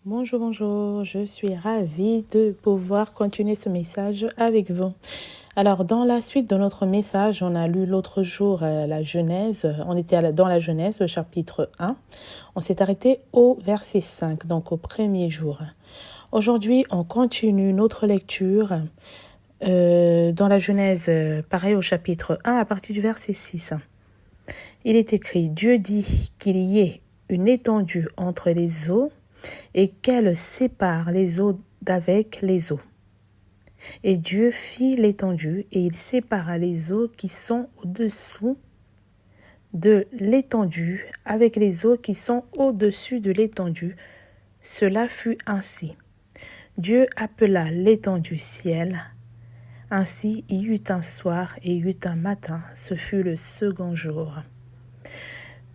Bonjour, bonjour, je suis ravie de pouvoir continuer ce message avec vous. Alors, dans la suite de notre message, on a lu l'autre jour la Genèse, on était dans la Genèse, le chapitre 1. On s'est arrêté au verset 5, donc au premier jour. Aujourd'hui, on continue notre lecture dans la Genèse, pareil au chapitre 1, à partir du verset 6. Il est écrit, Dieu dit qu'il y ait une étendue entre les eaux et qu'elle sépare les eaux d'avec les eaux. Et Dieu fit l'étendue, et il sépara les eaux qui sont au-dessous de l'étendue avec les eaux qui sont au-dessus de l'étendue. Cela fut ainsi. Dieu appela l'étendue ciel. Ainsi il y eut un soir et il y eut un matin. Ce fut le second jour.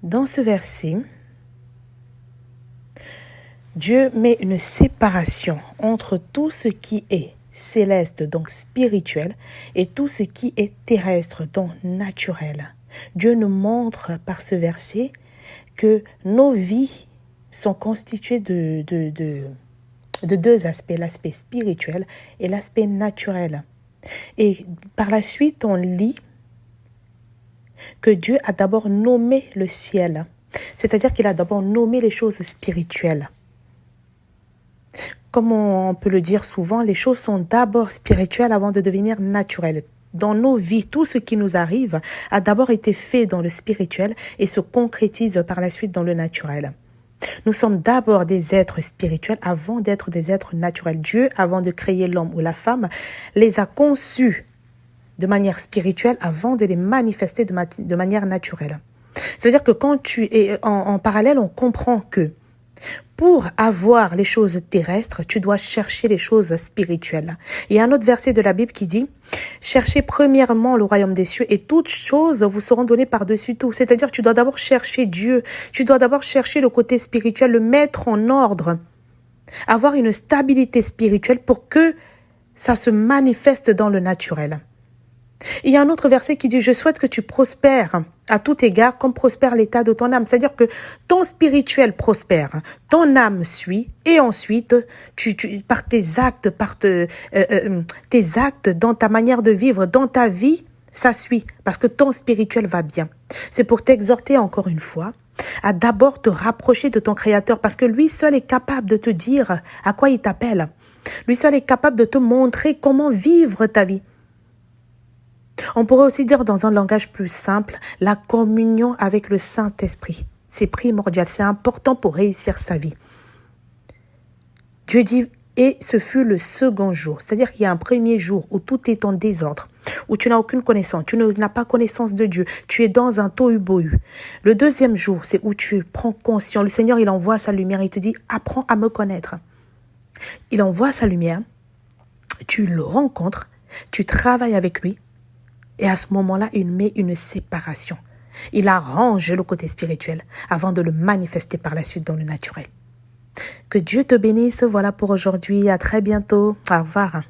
Dans ce verset, Dieu met une séparation entre tout ce qui est céleste, donc spirituel, et tout ce qui est terrestre, donc naturel. Dieu nous montre par ce verset que nos vies sont constituées de deux aspects, l'aspect spirituel et l'aspect naturel. Et par la suite, on lit que Dieu a d'abord nommé le ciel, c'est-à-dire qu'il a d'abord nommé les choses spirituelles. Comme on peut le dire souvent, les choses sont d'abord spirituelles avant de devenir naturelles. Dans nos vies, tout ce qui nous arrive a d'abord été fait dans le spirituel et se concrétise par la suite dans le naturel. Nous sommes d'abord des êtres spirituels avant d'être des êtres naturels. Dieu, avant de créer l'homme ou la femme, les a conçus de manière spirituelle avant de les manifester de manière naturelle. Ça veut dire que quand tu es en parallèle, on comprend que pour avoir les choses terrestres, tu dois chercher les choses spirituelles. Il y a un autre verset de la Bible qui dit « Cherchez premièrement le royaume des cieux et toutes choses vous seront données par-dessus tout. » C'est-à-dire tu dois d'abord chercher Dieu, tu dois d'abord chercher le côté spirituel, le mettre en ordre, avoir une stabilité spirituelle pour que ça se manifeste dans le naturel. Il y a un autre verset qui dit « Je souhaite que tu prospères à tout égard comme prospère l'état de ton âme. » C'est-à-dire que ton spirituel prospère, ton âme suit et ensuite, par tes actes, tes actes, dans ta manière de vivre, dans ta vie, ça suit parce que ton spirituel va bien. C'est pour t'exhorter encore une fois à d'abord te rapprocher de ton Créateur parce que lui seul est capable de te dire à quoi il t'appelle. Lui seul est capable de te montrer comment vivre ta vie. On pourrait aussi dire dans un langage plus simple, la communion avec le Saint-Esprit. C'est primordial, c'est important pour réussir sa vie. Dieu dit, et ce fut le second jour. C'est-à-dire qu'il y a un premier jour où tout est en désordre, où tu n'as aucune connaissance, tu n'as pas connaissance de Dieu, tu es dans un tohu-bohu. Le deuxième jour, c'est où tu prends conscience. Le Seigneur, il envoie sa lumière, il te dit, apprends à me connaître. Il envoie sa lumière, tu le rencontres, tu travailles avec lui. Et à ce moment-là, il met une séparation. Il arrange le côté spirituel avant de le manifester par la suite dans le naturel. Que Dieu te bénisse. Voilà pour aujourd'hui. À très bientôt. Au revoir.